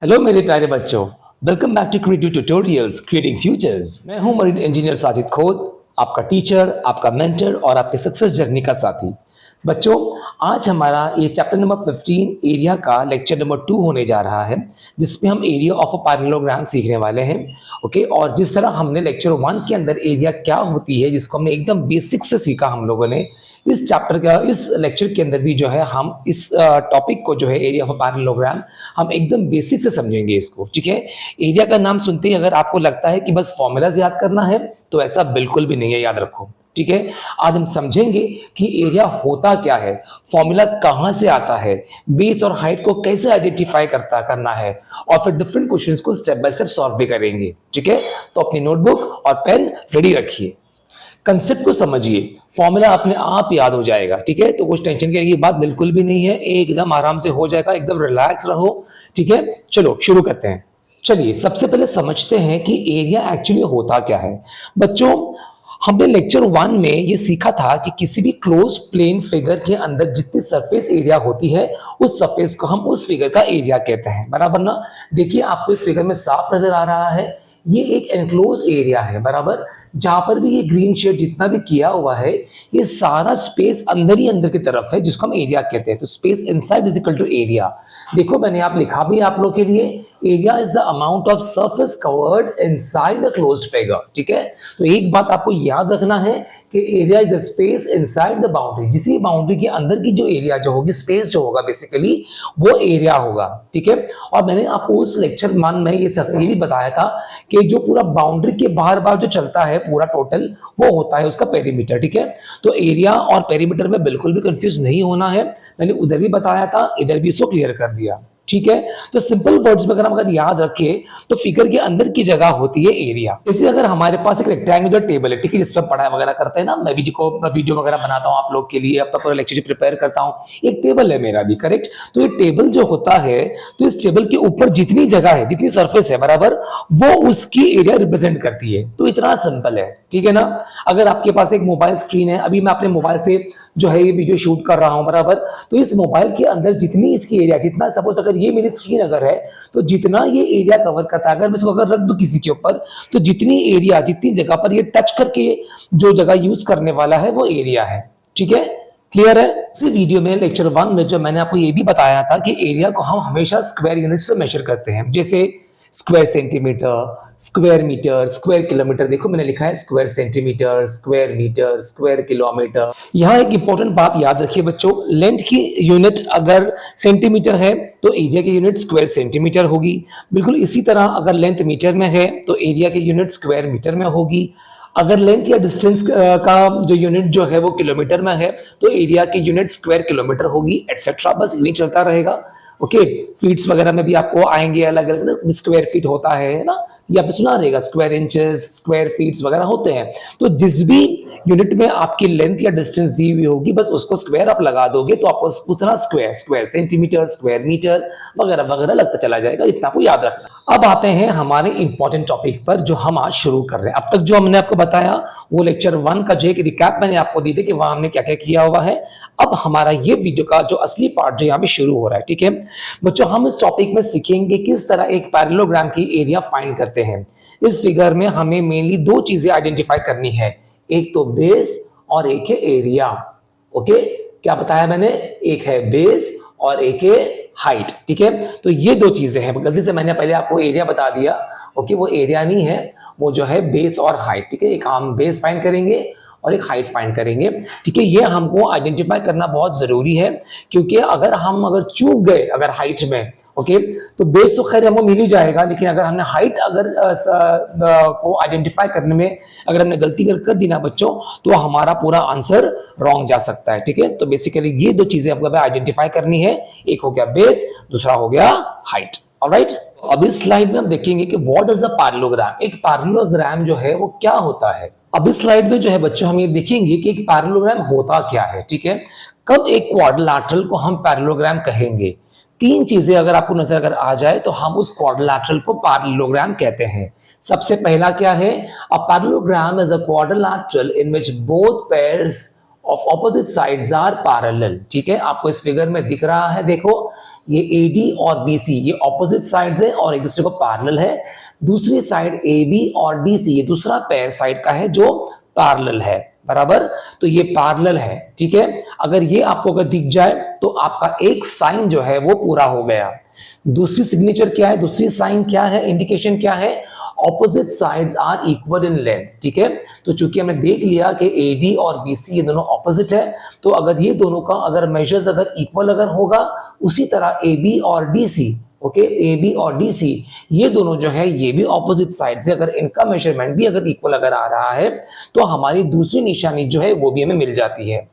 Hello मेरे प्यारे बच्चों। Welcome back to creative tutorials creating futures. मैं हूं मरीन इंजीनियर साजिद खोद, आपका टीचर, आपका मेंटर और आपके सक्सेस जर्नी का साथी। बच्चों, आज हमारा ये चैप्टर नंबर 15 एरिया का लेक्चर नंबर 2 होने जा रहा है, जिसमें हम एरिया ऑफ अ पैरेललोग्राम सीखने वाले हैं। ओके, और जिस तरह हमने लेक्चर 1 के अंदर एरिया क्या होती है, जिसको हमने एकदम बेसिक से सीखा हम लोगों ने, इस चैप्टर का इस लेक्चर के अंदर भी जो है हम इस टॉपिक को जो है एरिया ऑफ अ पैरेललोग्राम हम एकदम बेसिक से समझेंगे इसको। ठीक है, एरिया का नाम सुनते ही अगर आपको लगता है कि बस फॉर्मूलाज याद करना है, तो ऐसा बिल्कुल भी नहीं है, याद रखो। ठीक है, आज हम समझेंगे कि एरिया होता क्या है, फॉर्मूला कहां से आता है, बेस और हाइट को कैसे आइडेंटिफाई करना है, और फिर डिफरेंट क्वेश्चंस को स्टेप बाय स्टेप सॉल्व भी करेंगे। ठीक है, तो अपनी नोटबुक और पेन रेडी रखिए, कंसेप्ट को समझिए, फॉर्मूला अपने आप याद हो जाएगा। ठीक है, तो कुछ टेंशन की बात बिल्कुल भी नहीं है, एकदम आराम से हो जाएगा, एकदम रिलैक्स रहो। ठीक है, चलो शुरू करते हैं। चलिए सबसे पहले समझते हैं कि एरिया एक्चुअली होता क्या है। बच्चों, हमने लेक्चर 1 में ये सीखा था कि किसी भी क्लोज प्लेन फिगर के अंदर जितनी सरफेस एरिया होती है, उस सरफेस को हम उस फिगर का एरिया कहते हैं, बराबर ना। देखिए आपको इस फिगर में साफ नजर आ रहा है, ये एक एनक्लोज एरिया है, बराबर। जहां पर भी ये ग्रीन शेड जितना भी किया हुआ है, ये सारा स्पेस अंदर ही अंदर की तरफ है, जिसको हम एरिया कहते हैं। तो space inside is equal to area. देखो मैंने आप लिखा भी आप लोग के लिए, area is the amount of surface covered inside the closed figure. ठीक है, तो एक बात आपको याद रखना है कि area is the space inside the boundary, जिस बाउंड्री के अंदर की जो एरिया जो होगी, स्पेस जो होगा बेसिकली, वो एरिया होगा। ठीक है, और मैंने आपको उस लेक्चर मान में ये भी बताया था कि जो पूरा बाउंड्री के बाहर बाहर जो चलता है पूरा टोटल, वो होता है उसका पेरीमीटर। ठीक है, तो एरिया और पेरीमीटर में बिल्कुल भी कंफ्यूज नहीं होना है, मैंने उधर भी बताया था, इधर भी इसको क्लियर कर दिया। ठीक है, तो सिंपल वर्ड्स में अगर हम याद रखें, तो फिगर के अंदर की जगह होती है एरिया। जैसे अगर हमारे पास एक रेक्टेंगुलर टेबल है, ठीक है, जिसमें पढ़ाई वगैरह करते हैं ना, मैं वीडियो वगैरह बनाता हूँ आप लोग के लिए, अपना पूरा लेक्चर प्रिपेयर करता हूँ, एक टेबल है मेरा भी, करेक्ट। तो ये टेबल जो होता है, तो इस टेबल के ऊपर जितनी जगह है, जितनी सरफेस है, बराबर, वो उसकी एरिया रिप्रेजेंट करती है। तो इतना सिंपल है, ठीक है ना। अगर आपके पास एक मोबाइल स्क्रीन है, अभी मैं अपने मोबाइल से जो है ये वीडियो शूट कर रहा हूं, बराबर, तो इस मोबाइल के अंदर जितनी इसकी एरिया, जितना सपोज अगर ये मेरी स्क्रीन अगर है, तो जितना ये एरिया कवर करता है, अगर मैं इसको अगर रख दूं किसी के ऊपर, तो जितनी एरिया, जितनी जगह पर ये टच करके जो जगह यूज करने वाला है, वो एरिया है। ठीक है, क्लियर है। इस वीडियो में लेक्चर 1 में जो मैंने आपको ये भी बताया था कि एरिया को हम हमेशा स्क्वायर यूनिट से मेजर करते हैं, जैसे square centimetre, square metre, square kilometre. देखो मैंने लिखा है square centimetre, square metre, square kilometre. यहाँ एक इंपॉर्टेंट बात याद रखिए बच्चों, लेंथ की यूनिट अगर सेंटीमीटर है, तो एरिया की यूनिट स्क्वायर सेंटीमीटर होगी। बिल्कुल इसी तरह अगर लेंथ मीटर में है, तो एरिया की यूनिट स्क्वायर मीटर में होगी। अगर लेंथ या डिस्टेंस का जो यूनिट जो है वो किलोमीटर में है, तो एरिया की यूनिट स्क्वायर किलोमीटर होगी, एटसेट्रा। बस यही चलता रहेगा। ओके, फीट्स वगैरह में भी आपको आएंगे अलग अलग, स्क्वायर फीट होता है ना, ये आप सुना रहेगा, स्क्वायर इंचेस, स्क्वायर फीट्स वगैरह होते हैं। तो जिस भी यूनिट में आपकी लेंथ या डिस्टेंस दी हुई होगी, बस उसको स्क्वायर आप लगा दोगे, तो आपको उतना square, square centimetre, square metre वगैरह वगैरह लगता चला जाएगा, इतना आपको याद रखना। अब आते हैं हमारे इंपॉर्टेंट टॉपिक पर, जो हम आज शुरू कर रहे हैं। अब तक जो हमने आपको बताया, वो लेक्चर 1 का जो एक रिकैप मैंने आपको दी थी कि वहां हमने क्या क्या किया हुआ है। अब हमारा ये वीडियो का जो असली पार्ट जो यहाँ पे शुरू हो रहा है, ठीक है बच्चों, हम इस टॉपिक में सीखेंगे किस तरह एक पैरेललोग्राम की एरिया फाइंड करते हैं। इस फिगर में हमें मेनली दो चीजें आइडेंटिफाई करनी है, एक तो बेस और एक है एरिया। ओके, क्या बताया मैंने, एक है बेस और एक है हाइट। ठीक है, तो ये दो चीजें हैं, गलती से मैंने पहले आपको एरिया बता दिया। ओके, वो एरिया नहीं है, वो जो है बेस और हाइट। ठीक है, एक हम बेस फाइंड करेंगे और एक हाइट फाइंड करेंगे। ठीक है, ये हमको आइडेंटिफाई करना बहुत जरूरी है, क्योंकि अगर चूक गए अगर हाइट में, ओके, तो बेस तो खैर हमको मिल ही जाएगा, लेकिन अगर हमने हाइट को आइडेंटिफाई करने में अगर हमने गलती कर दी ना बच्चों, तो हमारा पूरा आंसर रॉन्ग जा सकता है। ठीक है, तो बेसिकली ये दो चीजें आपको आइडेंटिफाई करनी है, एक हो गया बेस, दूसरा हो गया हाइट। ऑलराइट, अब इस स्लाइड में हम देखेंगे कि व्हाट इज अ पैरेललोग्राम। एक पैरेललोग्राम जो है वो क्या होता है। अब इस स्लाइड में जो है बच्चों हम ये देखेंगे कि एक पैरेललोग्राम होता क्या है। ठीक है, कब एक क्वाड्रिलैटरल को हम पैरेललोग्राम कहेंगे। तीन चीजें अगर आपको नजर अगर आ जाए, तो हम उस क्वाड्रिलैटरल को पैरेललोग्राम कहते हैं। सबसे पहला क्या है, a parallelogram is a quadrilateral in which both pairs of opposite sides are parallel. ठीक है, आपको इस फिगर में दिख रहा है, देखो ये AD और BC ये ऑपोजिट साइड्स है और एक दूसरे को पैरेलल है। दूसरी साइड AB और DC ये दूसरा पेयर साइड का है जो पैरेलल है, बराबर। तो ये पैरेलल है, ठीक है। अगर ये आपको अगर दिख जाए तो आपका एक साइन जो है वो पूरा हो गया। दूसरी सिग्नेचर क्या है, दूसरी साइन क्या है, इंडिकेशन क्या है, opposite sides are equal in length, ठीक है। तो चूंकि हमने देख लिया कि AD और BC ये दोनों ऑपोजिट है, तो अगर ये दोनों का अगर मेजर्स अगर इक्वल अगर होगा, उसी तरह AB और DC, ओके, AB और DC ये दोनों जो है ये भी ऑपोजिट साइड से, अगर इनका मेजरमेंट भी अगर इक्वल अगर आ रहा है तो हमारी दूसरी निशानी जो है वो भी हमें मिल जाती है।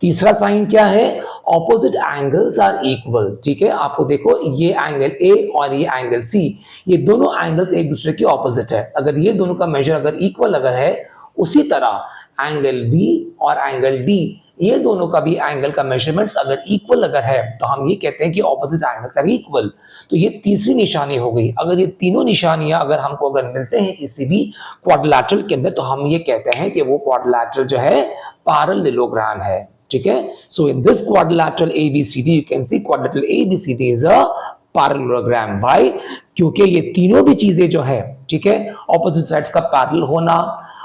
तीसरा साइन क्या है, ऑपोजिट एंगल्स आर इक्वल, ठीक है। आपको देखो ये एंगल A और ये एंगल C ये दोनों एंगल्स एक दूसरे के ऑपोजिट है। अगर ये दोनों का मेजर अगर इक्वल अगर है, उसी तरह एंगल B और एंगल D ये दोनों का भी एंगल का मेजरमेंट्स अगर इक्वल अगर है तो हम ये कहते हैं कि ऑपोजिट एंगल्स आर इक्वल। तो ये तीसरी निशानी हो गई। अगर ये तीनों निशानियां अगर हमको अगर मिलते हैं किसी भी क्वाड्रिलैटरल के अंदर, तो हम ये कहते हैं कि वो क्वाड्रिलैटरल जो है पैरेललोग्राम है, ठीक है। So in this quadrilateral ABCD you can see quadrilateral ABCD is a parallelogram. Why? क्योंकि ये तीनों भी चीजें जो है, ठीक है, ऑपोजिट साइड्स का पैरेलल होना,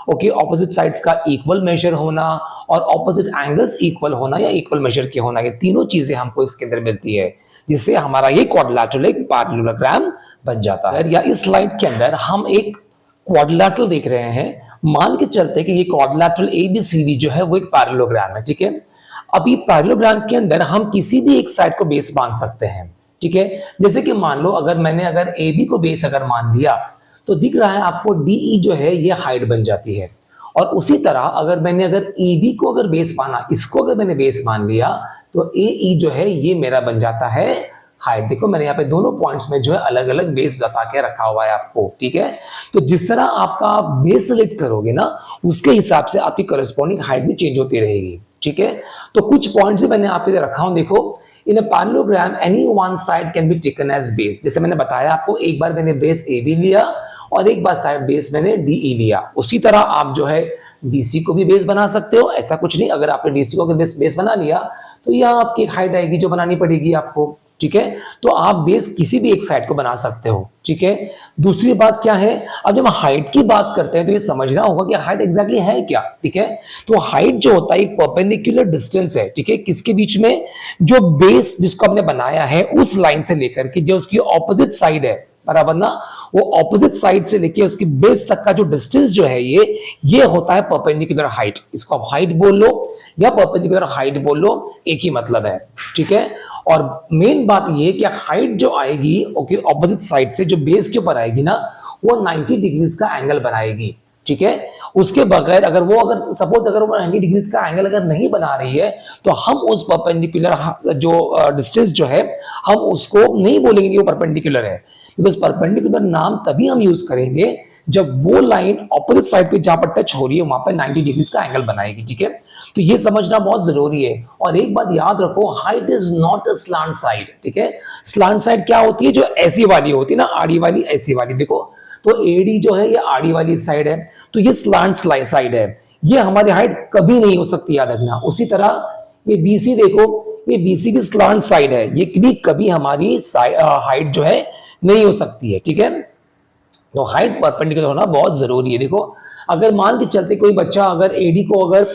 ओके, ऑपोजिट साइड्स का इक्वल मेजर होना और ऑपोजिट एंगल्स इक्वल होना या इक्वल मेजर के होना, ये तीनों चीजें हमको इसके अंदर मिलती है, जिससे हमारा ये क्वाड्रिलैटरल एक पैरेललोग्राम बन जाता है। या इस स्लाइड के अंदर हम एक क्वाड्रिलैटरल देख रहे हैं। मान के चलते कि ये क्वाड्रिलैटरल ABCD जो है वो एक पैरेललोग्राम है, ठीक है। अभी पैरेललोग्राम के अंदर हम किसी भी एक साइड को बेस मान सकते हैं, ठीक है। जैसे कि मान लो अगर मैंने अगर AB को बेस अगर मान लिया तो दिख रहा है आपको DE जो है ये हाइट बन जाती है। और उसी तरह अगर मैंने अगर ED को अगर बेस माना, इसको अगर मैंने बेस मान लिया तो AE जो है ये मेरा बन जाता है हाइट। देखो मैंने यहाँ पे दोनों पॉइंट्स में जो है अलग अलग बेस बता के रखा हुआ है आपको, ठीक है। तो जिस तरह आपका बेस सिलेक्ट करोगे ना, उसके हिसाब से आपकी करस्पॉन्डिंग हाइट भी चेंज होती रहेगी, ठीक है। तो कुछ पॉइंट्स मैंने आपके लिए रखा हूं, देखो। In a parallelogram any one side can be taken as base. जैसे मैंने बताया आपको, एक बार मैंने बेस AB लिया और एक बार साइड बेस मैंने DE लिया। उसी तरह आप जो है DC को भी बेस बना सकते हो, ऐसा कुछ नहीं। अगर आपने DC को अगर बेस बना लिया तो यहाँ आपकी हाइट आएगी जो बनानी पड़ेगी आपको, ठीक है। तो आप बेस किसी भी एक साइड को बना सकते हो, ठीक है। दूसरी बात क्या है, अब जब हम हाइट की बात करते हैं तो ये समझना होगा कि हाइट एग्जैक्टली है क्या, ठीक है। तो हाइट जो होता है एक परपेंडिकुलर डिस्टेंस है, ठीक है, किसके बीच में, जो बेस जिसको हमने बनाया है उस लाइन से लेकर के जो उसकी ऑपोजिट साइड है, बराबर ना, वो ऑपोजिट साइड से लेके उसकी बेस तक का जो डिस्टेंस जो है ये होता है परपेंडिकुलर हाइट। इसको आप हाइट बोल लो या परपेंडिकुलर हाइट बोल लो, एक ही मतलब है, ठीक है। और मेन बात ये कि हाइट जो आएगी, ओके, ऑपोजिट साइड से जो बेस के ऊपर आएगी ना, वो 90 डिग्रीज का एंगल बनाएगी, ठीक है। उसके बगैर अगर सपोज अगर वो 90 डिग्रीज का एंगल अगर नहीं बना रही है तो हम उस परपेंडिकुलर जो डिस्टेंस जो है हम उसको नहीं बोलेंगे कि वो परपेंडिकुलर है। बिकॉज परपेंडिकुलर नाम तभी हम यूज करेंगे जब वो लाइन ऑपोजिट साइड पे जहां पर टच हो रही है वहां पर 90 डिग्रीज का एंगल बनाएगी, ठीक है। तो ये समझना बहुत जरूरी है। और एक बात याद रखो, height is not a slant side, ठीक है। स्लांट साइड क्या होती है, जो ऐसी वाली होती है ना, आड़ी वाली, ऐसी वाली। देखो तो AD जो है ये आड़ी वाली साइड है, तो ये स्लांट साइड है, ये हमारी हाइट कभी नहीं हो सकती, याद रखना। उसी तरह ये BC देखो, ये BC भी स्लांट साइड है, ये भी कभी हमारी हाइट जो है नहीं हो सकती है, ठीक है। तो हाइट परपेंडिकुलर होना बहुत जरूरी है। देखो अगर मान के चलते कोई बच्चा अगर AD को अगर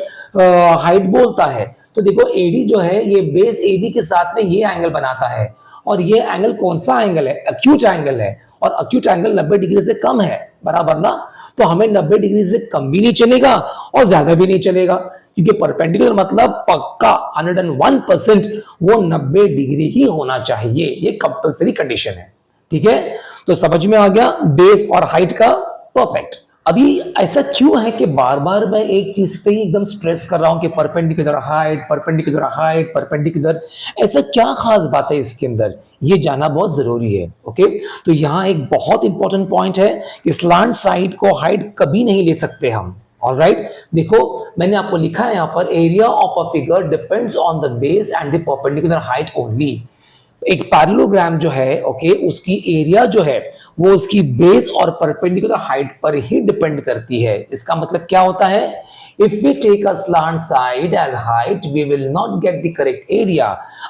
हाइट बोलता है तो देखो AD जो है ये बेस AB के साथ में ये एंगल बनाता है, और ये एंगल कौन सा एंगल है, एक्यूट एंगल है, और एक्यूट एंगल 90 डिग्री से कम है, बराबर ना। तो हमें 90 डिग्री से कम भी नहीं चलेगा और ज्यादा भी नहीं चलेगा, क्योंकि परपेंडिकुलर मतलब पक्का 101% वो 90 डिग्री ही होना चाहिए, ये कंपल्सरी कंडीशन है, ठीक है। तो समझ में आ गया बेस और हाइट का, परफेक्ट। अभी ऐसा क्यों है कि बार बार मैं एक चीज पे ही एकदम स्ट्रेस कर रहा हूं कि perpendicular height, perpendicular height, perpendicular, ऐसा क्या खास बात है इसके अंदर, ये जानना बहुत जरूरी है, ओके। तो यहाँ एक बहुत इंपॉर्टेंट पॉइंट है कि स्लांट साइड को हाइट कभी नहीं ले सकते हम, ऑलराइट। देखो मैंने आपको लिखा है यहाँ पर, area of a figure depends on the base and the perpendicular height only. एक पैरेललोग्राम जो है, ओके, उसकी एरिया जो है वो उसकी बेस और परपेंडिकुलर हाइट पर ही डिपेंड करती है। इसका मतलब क्या होता है, If we take a slant side as height, we will not get the correct area.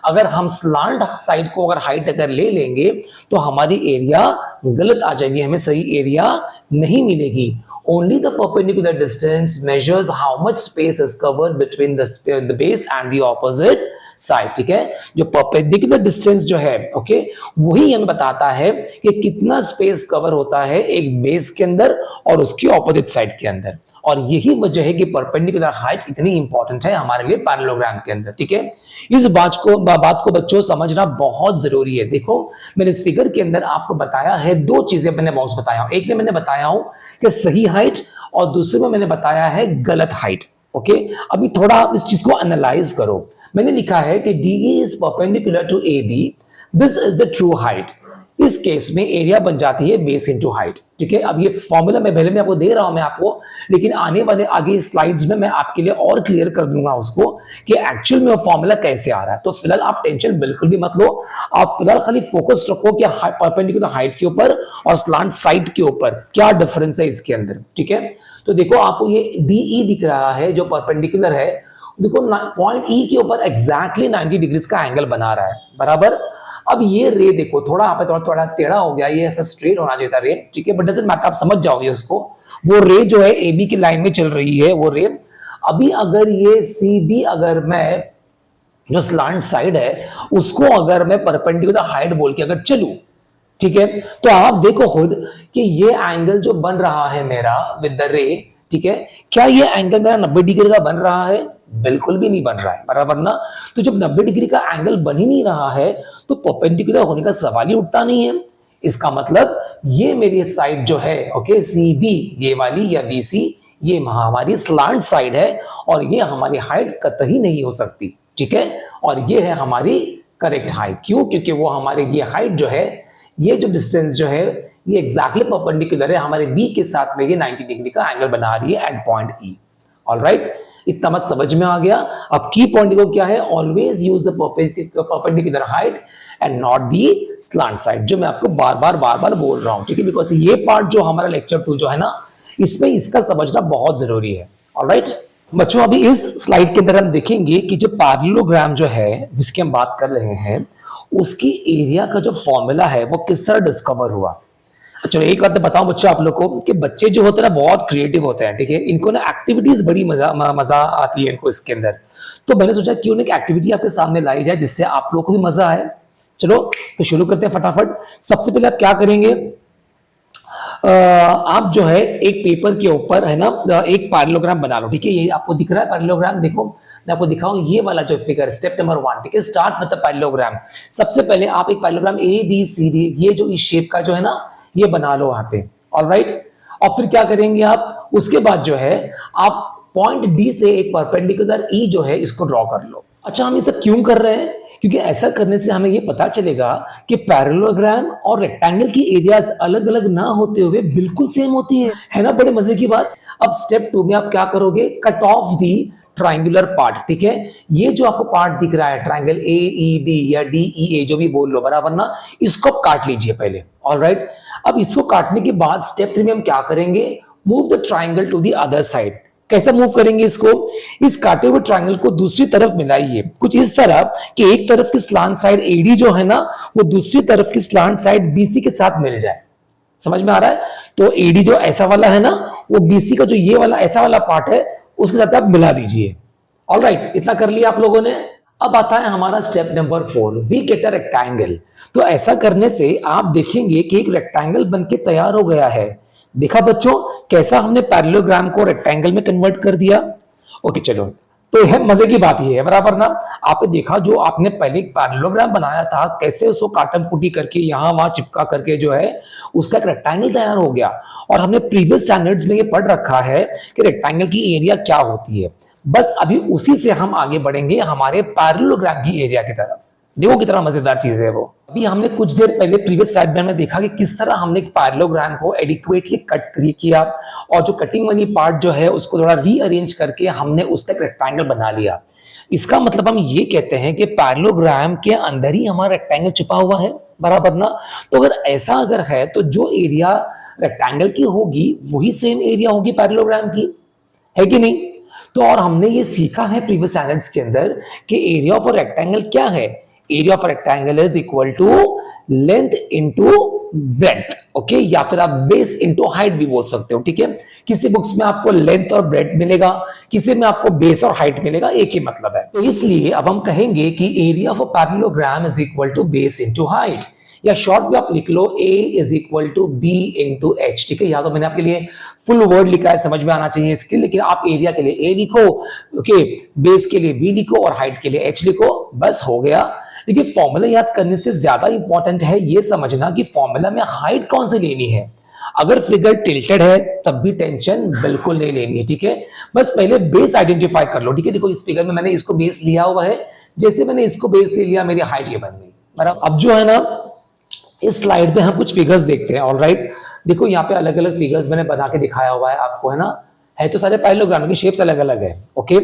अगर हम slant side को अगर height अगर ले लेंगे तो हमारी एरिया गलत आ जाएगी, हमें सही एरिया नहीं मिलेगी. Only the perpendicular distance measures how much space is covered between the base and the opposite side. ठीक है, जो परपेंडिकुलर डिस्टेंस जो है ओके वही हमें बताता है कि कितना स्पेस कवर होता है एक बेस के अंदर और उसकी ऑपोजिट साइड के अंदर. और यही वजह है कि परपेंडिकुलर हाइट इतनी इंपॉर्टेंट है हमारे लिए पैरेललोग्राम के अंदर. ठीक है, इस बात को बच्चों समझना बहुत जरूरी है. देखो मैंने इस फिगर के अंदर आपको बताया है दो चीजें मैंने बॉक्स बताया हूं. एक में मैंने बताया हूं कि सही हाइट और दूसरे में मैंने बताया है गलत हाइट. ओके, अभी थोड़ा आप इस चीज को एनालाइज करो. मैंने लिखा है कि DE is perpendicular to AB, this is the true height. इस केस में एरिया बन जाती है बेस इनटू हाइट. ठीक है, अब ये फॉर्मूला मैं पहले में आपको दे रहा हूं मैं आपको, लेकिन आने वाले आगे स्लाइड्स में मैं आपके लिए और क्लियर कर दूंगा उसको कि एक्चुअल में वो फॉर्मूला कैसे आ रहा है. तो फिलहाल आप टेंशन बिल्कुल भी मत लो, आप फिलहाल खाली फोकस रखो कि परपेंडिकुलर हाइट के ऊपर और स्लांट साइड के ऊपर क्या डिफरेंस है इसके अंदर. ठीक है, तो देखो आपको ये DE दिख रहा है जो परपेंडिकुलर है. देखो पॉइंट E के ऊपर एग्जैक्टली 90 डिग्रीज का एंगल बना रहा है. बराबर. अब ये रे देखो थोड़ा यहाँ पे थोड़ा टेढ़ा हो गया, ये ऐसा स्ट्रेट होना चाहिए था रे. ठीक है, बट डजंट मैटर, आप समझ जाओगे उसको. वो रे जो है AB की लाइन में चल रही है वो रे. अभी अगर ये CB अगर मैं जो स्लांट साइड है उसको अगर मैं परपेंडिकुलर हाइट बोल के अगर चलूं, ठीक है, तो आप देखो खुद कि ये एंगल जो बन रहा है मेरा विद द रे, ठीक है, क्या ये एंगल मेरा 90 डिग्री का बन रहा है? बिल्कुल भी नहीं बन रहा है. बराबर ना. तो जब 90 डिग्री का एंगल बन ही नहीं रहा है तो परपेंडिकुलर होने का सवाल ही उठता नहीं है. इसका मतलब ये मेरी साइड जो है ओके CB ये वाली या BC ये हमारी स्लांट साइड है और ये हमारी हाइट कतई नहीं हो सकती. ठीक है, और ये है हमारी करेक्ट हाइट. क्यों? क्योंकि वो हमारे ये हाइट जो है ये जो डिस्टेंस जो है ये एग्जैक्टली परपेंडिकुलर है हमारे B के साथ में, ये 90 डिग्री का एंगल बना रही है एट पॉइंट E. ऑलराइट, इतना मत समझ में आ गया. अब की पॉइंट देखो क्या है, always use the perpendicular height and not the slant side, जो मैं आपको बार बार बोल रहा हूं. ठीक है, बिकॉज ये पार्ट जो हमारा लेक्चर 2 जो है ना इसमें इसका समझना बहुत जरूरी है. ऑलराइट बच्चों, अभी इस स्लाइड के अंदर हम देखेंगे कि जो पैरेललोग्राम जो है जिसकी हम बात कर रहे हैं उसकी एरिया का जो फॉर्मूला है वो किस तरह डिस्कवर हुआ. चलो एक बात बताऊं बच्चों आप लोग को कि बच्चे जो होते हैं ना बहुत क्रिएटिव होते हैं. ठीक है, इनको ना एक्टिविटीज बड़ी मजा आती है इनको इसके अंदर. तो मैंने सोचा क्यों ना एक एक्टिविटी आपके सामने लाई जाए जिससे आप लोगों को भी मजा आए. चलो तो शुरू करते हैं फटाफट. सबसे पहले आप क्या करेंगे, आप जो है एक पेपर के ऊपर है ना एक पैरेललोग्राम बना लो. ठीक है, ये आपको दिख रहा है पैरेललोग्राम. देखो मैं आपको दिखाऊं ये वाला जो फिगर स्टेप नंबर 1. ठीक है, स्टार्ट विद द पैरेललोग्राम. सबसे पहले आप एक पैरेललोग्राम ABCD ये जो इस शेप का जो है ना ये बना लो वहां पे. ऑलराइट, और फिर क्या करेंगे आप, उसके बाद जो है आप पॉइंट D से एक परपेंडिकुलर E जो है इसको ड्रॉ कर लो. अच्छा, हम ये सब क्यों कर रहे हैं? क्योंकि ऐसा करने से हमें ये पता चलेगा कि पैरेललोग्राम और रेक्टेंगल की एरियाज अलग अलग ना होते हुए बिल्कुल सेम होती है ना. बड़े मजे की बात. अब स्टेप 2 में आप क्या करोगे, cut of the triangular part. ठीक है, ये जो आपको पार्ट दिख रहा है ट्राइंगल AEB या DEA जो भी बोल लो, बराबर ना, इसको काट लीजिए पहले. ऑलराइट, अब इसको काटने के बाद स्टेप 3 में हम क्या करेंगे, move the triangle to the other side. कैसे मूव करेंगे इसको, इस काटे हुए ट्राइंगल को दूसरी तरफ मिलाइए कुछ इस तरह कि एक तरफ की स्लांट साइड AD जो है ना वो दूसरी तरफ की स्लांट साइड BC के साथ मिल जाए. समझ में आ रहा है? तो AD जो ऐसा वाला है ना वो BC का जो ये वाला ऐसा वाला पार्ट है उसके साथ आप मिला दीजिए. ऑलराइट, इतना कर लिया आप लोगों ने. अब आता है हमारा step number 4, we get a rectangle. तो ऐसा करने से आप देखेंगे कि एक रेक्टेंगल बनके तैयार हो गया है. देखा बच्चों कैसा हमने पैरेललोग्राम को रेक्टेंगल में कन्वर्ट कर दिया. ओके चलो, तो यह मजे की बात ही है, बराबर ना. आपने देखा जो आपने पहले पैरेललोग्राम बनाया था कैसे उसको काटम कुटी करके यहां वहां चिपका करके जो है उसका एक रेक्टेंगल तैयार हो गया. और हमने प्रीवियस स्टैंडर्ड्स में ये पढ़ रखा है कि रेक्टेंगल की एरिया क्या होती है. बस अभी उसी से हम आगे बढ़ेंगे हमारे पैरेललोग्राम की एरिया की तरफ. देखो कितना मजेदार चीज है वो. अभी हमने कुछ देर पहले प्रीवियस स्लाइड में हमने देखा कि किस तरह हमने एक पैरेललोग्राम को एडिक्वेटली कट किया और जो कटिंग वाली पार्ट जो है उसको थोड़ा रीअरेंज करके हमने उसका एक रेक्टेंगल बना लिया. इसका मतलब हम ये कहते हैं कि पैरेललोग्राम के अंदर ही हमारा रेक्टेंगल छुपा हुआ है, बराबर ना. तो अगर ऐसा अगर है तो जो एरिया रेक्टेंगल की होगी वही सेम एरिया होगी पैरेललोग्राम की, है कि नहीं. तो और हमने ये सीखा है प्रीवियस स्टैंडर्ड्स के अंदर कि एरिया ऑफ अ रेक्टेंगल क्या है, area of rectangle is equal to length into breadth, okay, या फिर आप बेस इनटू हाइट भी बोल सकते हो, ठीक है। किसी बुक्स में आपको लेंथ और ब्रेड्थ मिलेगा, किसी में आपको बेस और हाइट मिलेगा, एक ही मतलब है। तो इसलिए अब हम कहेंगे कि area of a parallelogram is equal to base into height, या शॉर्ट में आप लिख लो A is equal to B into H, ठीक है। या तो मैंने आपके लिए फुल वर्ड लिखा है, समझ में आना चाहिए इसके, लेकिन आप एरिया के लिए A लिखो, ओके, बेस के लिए B लिखो और हाइट के लिए H लिखो, बस हो गया। लेकिन फॉर्मूला याद करने से ज्यादा इंपॉर्टेंट है ये समझना कि फॉर्मूला में हाइट कौन सी लेनी है। अगर फिगर टिल्टेड है तब भी टेंशन बिल्कुल नहीं लेनी है, ठीक है। बस पहले बेस आइडेंटिफाई कर लो, ठीक है। देखो इस फिगर में मैंने इसको बेस लिया हुआ है, जैसे मैंने इसको बेस ले लिया मेरी हाइट ये बन गई, बराबर। अब जो है ना इस स्लाइड पे हम कुछ फिगर्स देखते हैं, ऑलराइट। देखो यहाँ पे अलग अलग फिगर्स मैंने बना के दिखाया हुआ है आपको, है ना, है तो सारे पैरेललोग्राम की शेप्स अलग अलग है, ओके।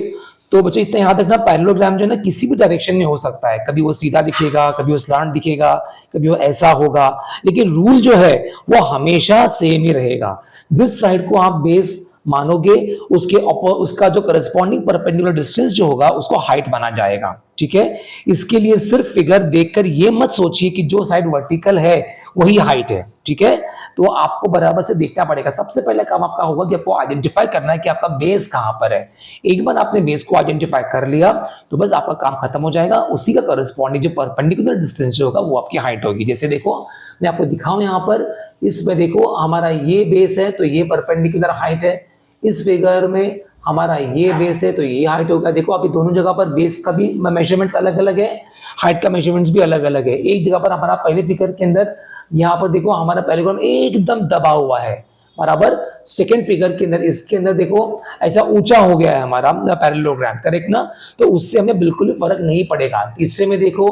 तो बच्चों इतना याद रखना, पैरेललोग्राम जो है ना किसी भी डायरेक्शन में हो सकता है, कभी वो सीधा दिखेगा, कभी वो स्लांट दिखेगा, कभी वो ऐसा होगा, लेकिन रूल जो है वो हमेशा सेम ही रहेगा। जिस साइड को आप बेस मानोगे उसका जो करस्पॉन्डिंग परपेंडिकुलर डिस्टेंस जो होगा उसको हाइट माना जाएगा, ठीक है। इसके लिए सिर्फ फिगर देखकर ये मत सोचिए कि जो साइड वर्टिकल है वही हाइट है, ठीक है। तो आपको बराबर से देखना पड़ेगा। सबसे पहला काम आपका होगा कि आपको आइडेंटिफाई करना है कि आपका बेस कहां पर है। एक बार आपने बेस को आइडेंटिफाई कर लिया तो बस आपका काम खत्म हो जाएगा। उसी का करस्पॉन्डिंग जो परपेंडिकुलर डिस्टेंस जो होगा वो आपकी हाइट होगी। जैसे देखो मैं आपको दिखाऊं, यहाँ पर इसमें देखो हमारा ये बेस है तो ये परपेंडिकुलर हाइट है, इस फिगर में हमारा ये बेस है तो ये हाइट होगा। देखो अभी दोनों जगह पर बेस का भी मेजरमेंट्स अलग अलग है, हाइट का मेजरमेंट्स भी अलग अलग है। एक जगह पर हमारा पहले फिगर के अंदर यहाँ पर देखो हमारा पैरेललोग्राम एकदम दबा हुआ है, बराबर। सेकंड फिगर के अंदर इसके अंदर देखो ऐसा ऊंचा हो गया है हमारा पैरेललोग्राम, करेक्ट ना। तो उससे हमें बिल्कुल भी फर्क नहीं पड़ेगा। तीसरे में देखो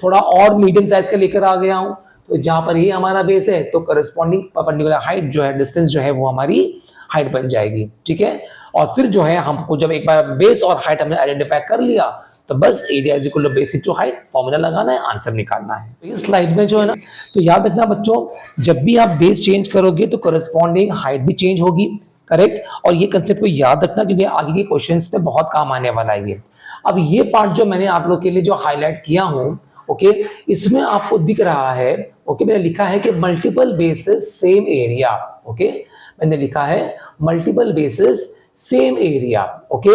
थोड़ा और मीडियम साइज का लेकर आ गया हूं, तो जहां पर ये हमारा बेस है तो करस्पॉन्डिंग परपेंडिकुलर हाइट जो है, डिस्टेंस जो है वो हमारी हाइट बन जाएगी, ठीक है। और फिर जो है हमको जब एक बार बेस और हाइट हमने आइडेंटिफाई कर लिया तो बस area is equal to base into height, formula लगाना है, आंसर निकालना है। तो इस स्लाइड में जो है ना, तो याद रखना बच्चों, जब भी आप बेस चेंज करोगे तो करस्पॉन्डिंग हाइट भी चेंज होगी, करेक्ट। और ये कंसेप्ट को याद रखना क्योंकि आगे के क्वेश्चंस में बहुत काम आने वाला है ये। अब ये पार्ट जो मैंने आप लोग के लिए जो हाईलाइट किया हूं, ओके, इसमें आपको दिख रहा है, ओके, मैंने लिखा है कि multiple basis same area, okay, मैंने लिखा है multiple basis same area, okay.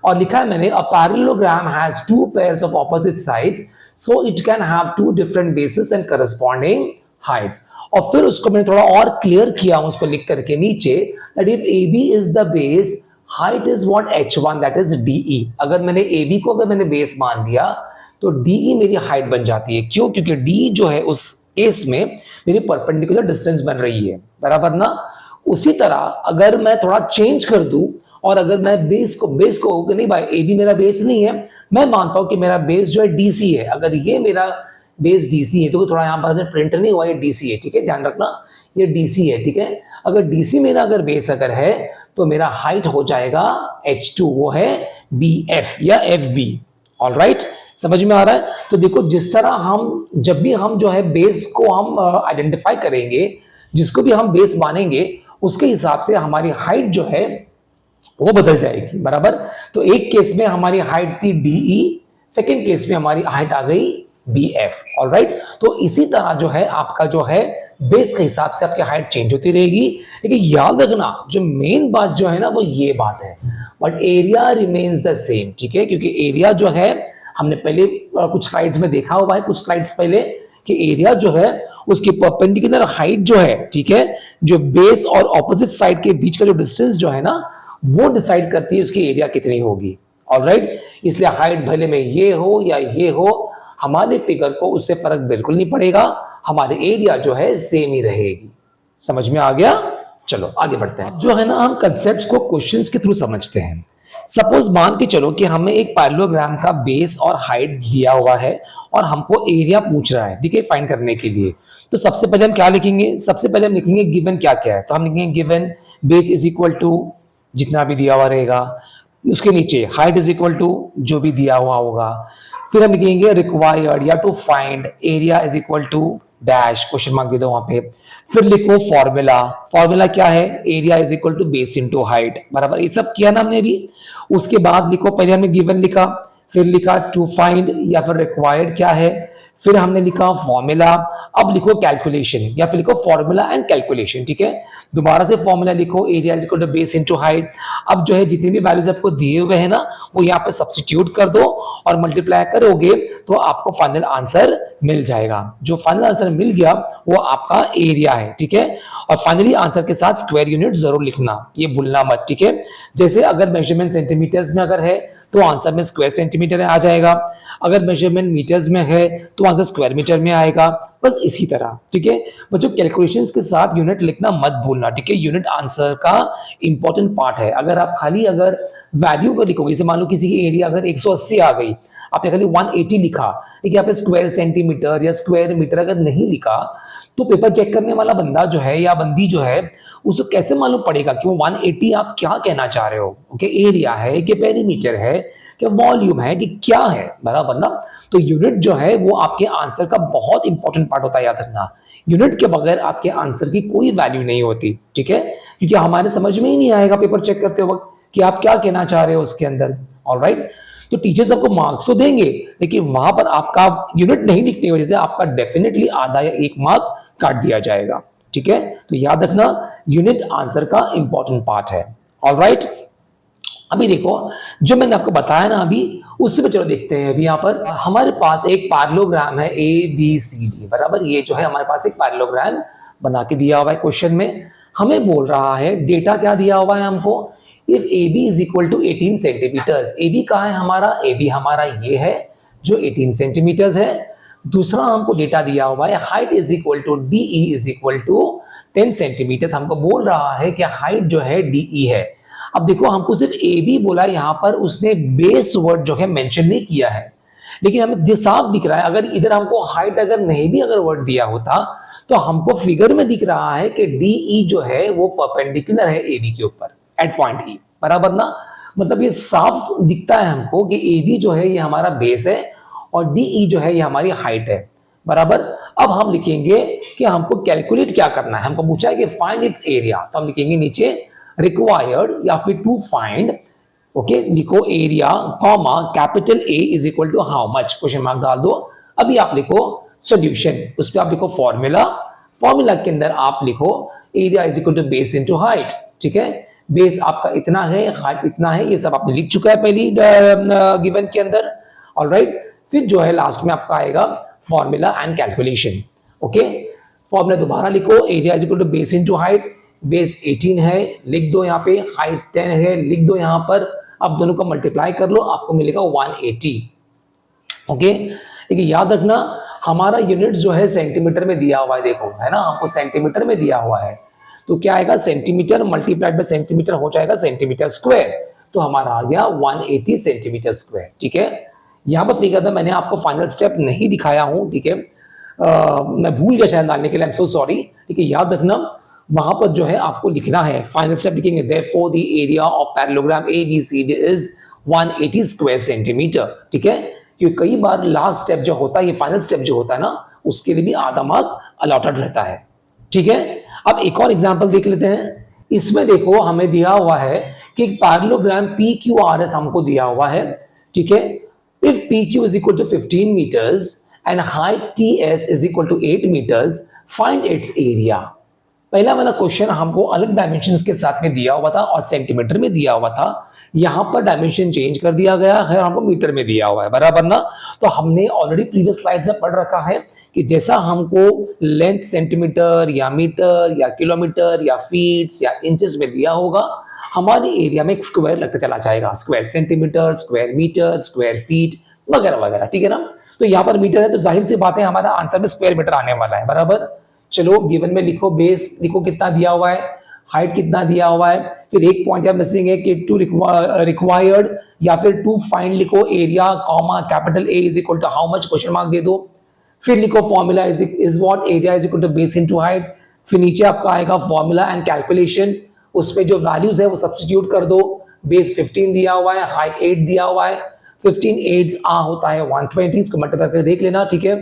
और लिखा है मैंने a parallelogram has two pairs of opposite sides so it can have two different basis and corresponding heights. और फिर उसको मैंने थोड़ा और क्लियर किया उसको लिख करके नीचे, that if AB is the base, height is what H1 that is DE। अगर मैंने AB को अगर मैंने बेस मान दिया तो DE मेरी हाइट बन जाती है। क्यों? क्योंकि DE जो है उस केस में मेरी परपेंडिकुलर डिस्टेंस बन रही है, बराबर ना। उसी तरह अगर मैं थोड़ा चेंज कर दूं और अगर मैं बेस को नहीं भाई AB मेरा बेस नहीं है, मैं मानता हूं कि मेरा बेस जो है DC है, अगर ये मेरा बेस DC है तो थोड़ा यहाँ पर प्रिंट नहीं हुआ, ये DC है, ठीक है, ध्यान रखना ये DC है, ठीक है। अगर DC मेरा अगर बेस अगर है तो मेरा हाइट हो जाएगा H2, वो है BF या FB, ऑलराइट, समझ में आ रहा है। तो देखो जिस तरह हम जब भी हम जो है बेस को हम आइडेंटिफाई करेंगे, जिसको भी हम बेस मानेंगे उसके हिसाब से हमारी हाइट जो है वो बदल जाएगी, बराबर। तो एक केस में हमारी हाइट थी DE, सेकेंड केस में हमारी हाइट आ गई BF, ऑलराइट। तो इसी तरह जो है आपका जो है बेस के हिसाब से आपकी हाइट चेंज होती रहेगी। लेकिन याद रखना जो मेन बात जो है ना वो ये बात है, but area remains the same, ठीक है। क्योंकि एरिया जो है हमने पहले कुछ स्लाइड्स में देखा हुआ है, कुछ स्लाइड्स पहले, कि एरिया जो है उसकी परपेंडिकुलर हाइट जो है, ठीक है, जो बेस और ऑपोजिट साइड के बीच का जो डिस्टेंस जो है ना वो डिसाइड करती है उसकी एरिया कितनी होगी, ऑलराइट। इसलिए हाइट भले में ये हो या ये हो, हमारे फिगर को उससे फर्क बिल्कुल नहीं पड़ेगा, हमारे एरिया जो है सेम ही रहेगी। समझ में आ गया? चलो आगे बढ़ते हैं। जो है ना हम कंसेप्ट्स को क्वेश्चंस के थ्रू समझते हैं। सपोज मान के चलो कि हमें एक पैरेललोग्राम का बेस और हाइट दिया हुआ है और हमको एरिया पूछ रहा है, ठीक है, फाइंड करने के लिए। तो सबसे पहले हम क्या लिखेंगे? सबसे पहले हम लिखेंगे गिवन क्या क्या है। तो हम लिखेंगे given base is equal to जितना भी दिया हुआ रहेगा, उसके नीचे हाइट इज इक्वल टू जो भी दिया हुआ होगा। फिर हम लिखेंगे रिक्वायर्ड या to find area is equal to dash question mark दे दो वहां पे। फिर लिखो फॉर्मूला, फॉर्मूला क्या है, area is equal to base into height, बराबर, ये सब किया ना हमने भी। उसके बाद लिखो, पहले हमने गिवन लिखा, फिर लिखा टू फाइंड या फिर रिक्वायर्ड क्या है, फिर हमने लिखा फॉर्मूला, अब लिखो कैलकुलेशन या फिर लिखो फॉर्मूला एंड कैलकुलेशन, ठीक है। दोबारा से फॉर्मूला लिखो, area is equal to base into height. अब जो है जितनी भी वैल्यूज आपको दिए हुए हैं ना, वो यहाँ पे सब्स्टिट्यूट कर दो और मल्टीप्लाई करोगे तो आपको फाइनल आंसर मिल जाएगा। जो फाइनल आंसर मिल गया वो आपका एरिया है, ठीक है। और फाइनली आंसर के साथ स्क्वायर यूनिट जरूर लिखना, ये भूलना मत, ठीक है। जैसे अगर मेजरमेंट सेंटीमीटर्स में अगर है तो आंसर में स्क्वायर सेंटीमीटर आ जाएगा, अगर मेजरमेंट मीटर्स में है तो आंसर स्क्वायर मीटर में आएगा, बस इसी तरह, ठीक है। बच्चों कैलकुलेशंस के साथ यूनिट लिखना मत भूलना, ठीक है। यूनिट आंसर का इंपॉर्टेंट पार्ट है। अगर आप खाली अगर वैल्यू को लिखोगे, जैसे मान लो किसी की एरिया अगर 180 आ गई, आपने खाली 180 लिखा, ठीक है, यहाँ पे स्क्वायर सेंटीमीटर या स्क्वायर मीटर अगर नहीं लिखा, तो पेपर चेक करने वाला बंदा जो है या बंदी जो है, उसको कैसे मालूम पड़ेगा कि वो 180 आप क्या कहना चाह रहे हो, ओके, एरिया है कि पेरीमीटर है कि वॉल्यूम है कि क्या है, बराबर ना। तो यूनिट जो है वो आपके आंसर का बहुत इंपॉर्टेंट पार्ट होता है, याद रखना। यूनिट के बगैर आपके आंसर की कोई वैल्यू नहीं होती, ठीक है, क्योंकि हमारे समझ में ही नहीं आएगा पेपर चेक करते वक्त कि आप क्या कहना चाह रहे हो उसके अंदर। ऑलराइट, तो टीचर्स आपको मार्क्स तो देंगे, लेकिन वहां पर आपका यूनिट नहीं लिखने की वजह से आपका डेफिनेटली आधा या 1 मार्क काट दिया जाएगा, ठीक है। तो याद रखना यूनिट आंसर का इंपॉर्टेंट पार्ट है। ऑलराइट, अभी देखो जो मैंने आपको बताया ना अभी, उससे पे चलो देखते हैं। अभी यहाँ पर हमारे पास एक पैरेललोग्राम है ABCD, बराबर। ये जो है हमारे पास एक पैरेललोग्राम बना के दिया हुआ है क्वेश्चन में। हमें बोल रहा है डेटा क्या दिया हुआ है हमको, if AB is equal to 18 centimetres. AB कहाँ है हमारा, AB हमारा ये है जो 18 सेंटीमीटर्स है। दूसरा हमको डेटा दिया हुआ है height is equal to DE is equal to 10 centimetres. हमको बोल रहा है कि हाइट जो है DE है। अब देखो हमको सिर्फ AB बोला, यहां पर उसने बेस वर्ड जो है मेंशन नहीं किया है, लेकिन हमें साफ दिख रहा है। अगर इधर हमको हाइट अगर नहीं भी अगर वर्ड दिया होता तो हमको फिगर में दिख रहा है कि DE जो है वो परपेंडिकुलर है AB के ऊपर एट पॉइंट E, बराबर ना। मतलब ये साफ दिखता है हमको कि AB जो है ये हमारा बेस है और DE जो है ये हमारी हाइट है, बराबर। अब हम लिखेंगे कि हमको कैलकुलेट क्या करना है। हमको पूछा है कि फाइंड इट्स एरिया, तो हम लिखेंगे नीचे रिक्वायर्ड या फिर टू फाइंड, ओके, लिखो area comma capital A is equal to how much, question mark डाल दो। अभी आप लिखो सॉल्यूशन, उस पर आप लिखो फॉर्मूला, फॉर्मूला के अंदर आप लिखो area is equal to base into height, ठीक है। बेस आपका इतना है, हाइट इतना है, ये सब आपने लिख चुका है पहली गिवन के अंदर। ऑलराइट, फिर जो है लास्ट में आपका आएगा formula and calculation, okay. Formula दोबारा लिखो, area is equal to base into height, base 18 है लिख दो यहाँ पे, हाइट 10 है लिख दो यहाँ पर। अब दोनों को मल्टीप्लाई कर लो, आपको मिलेगा 180, ओके। लेकिन याद रखना हमारा यूनिट जो है सेंटीमीटर में दिया हुआ है, देखो है ना, हमको सेंटीमीटर में दिया हुआ है, तो क्या आएगा, सेंटीमीटर मल्टीप्लाइड बाय सेंटीमीटर हो जाएगा सेंटीमीटर स्क्वायर, तो हमारा आ गया 180 सेंटीमीटर स्क्वायर, ठीक है। यहाँ पर फिगर में मैंने आपको फाइनल स्टेप नहीं दिखाया हूँ, ठीक है, मैं भूल गया शायद डालने के लिए, आई एम सो सॉरी। ठीक है, याद रखना वहां पर जो है आपको लिखना है, फाइनल स्टेप लिखेंगे therefore the area of parallelogram ABCD is 180 square centimetre, ठीक है। क्योंकि कई बार लास्ट स्टेप जो होता है, ये फाइनल स्टेप जो होता है ना, उसके लिए भी आधा मार्क अलॉटेड रहता है, ठीक है। अब एक और एग्जांपल देख लेते हैं। इसमें देखो हमें दिया हुआ है कि एक पैरेललोग्राम PQRS हमको दिया हुआ है, ठीक है। If PQ is equal to 15 metres and height TS is equal to 8 metres, find its area. पहला वाला क्वेश्चन हमको अलग डायमेंशंस के साथ में दिया हुआ था और सेंटीमीटर में दिया हुआ था, यहां पर डायमेंशन चेंज कर दिया गया है, हमको मीटर में दिया हुआ है, बराबर ना। तो हमने ऑलरेडी प्रीवियस स्लाइड से पढ़ रखा है कि जैसा हमको लेंथ सेंटीमीटर या मीटर या किलोमीटर या फीट्स या इंचेस में दिया होगा, हमारे एरिया में एक स्क्वायर लगता चला जाएगा, square centimetre, square metre, square feet वगैरह वगैरह, ठीक है ना। तो यहाँ पर मीटर है तो जाहिर सी बात है हमारा आंसर में स्क्वायर मीटर आने वाला है, बराबर। चलो गिवन में लिखो, बेस लिखो कितना दिया हुआ है, हाइट कितना दिया हुआ है, फिर एक पॉइंट यहाँ मिसिंग है कि टू रिक्वायर्ड या फिर टू फाइंड लिखो area comma capital A is equal to how much, question mark दे दो। फिर लिखो formula is what, area is equal to base into height. फिर नीचे आपका आएगा फॉर्मूला एंड कैलकुलेशन, उसमें जो वैल्यूज है वो सब्स्टिट्यूट कर दो। बेस 15 दिया हुआ है, हाइट 8 दिया हुआ है, 15 8 होता है 120, इसको मल्टीप्लाई करके देख लेना, ठीक है।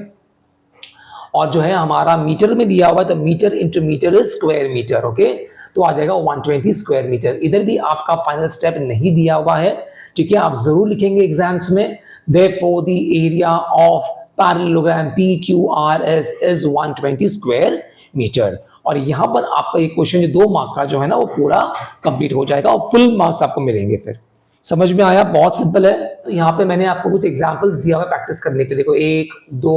और जो है हमारा मीटर में दिया हुआ है तो metre into metre is square metre, okay. तो आ जाएगा 120 स्क्वायर मीटर। इधर भी आपका फाइनल स्टेप नहीं दिया हुआ है, ठीक है, आप जरूर लिखेंगे एग्जाम्स में। Therefore the area of parallelogram PQRS is 120 square metre. और यहां पर आपका ये क्वेश्चन जो 2 मार्क का जो है ना वो पूरा कंप्लीट हो जाएगा और फुल मार्क्स आपको मिलेंगे। फिर समझ में आया? बहुत सिंपल है। तो यहाँ पे मैंने आपको कुछ एग्जांपल्स दिया हुआ प्रैक्टिस करने के लिए। देखो 1 2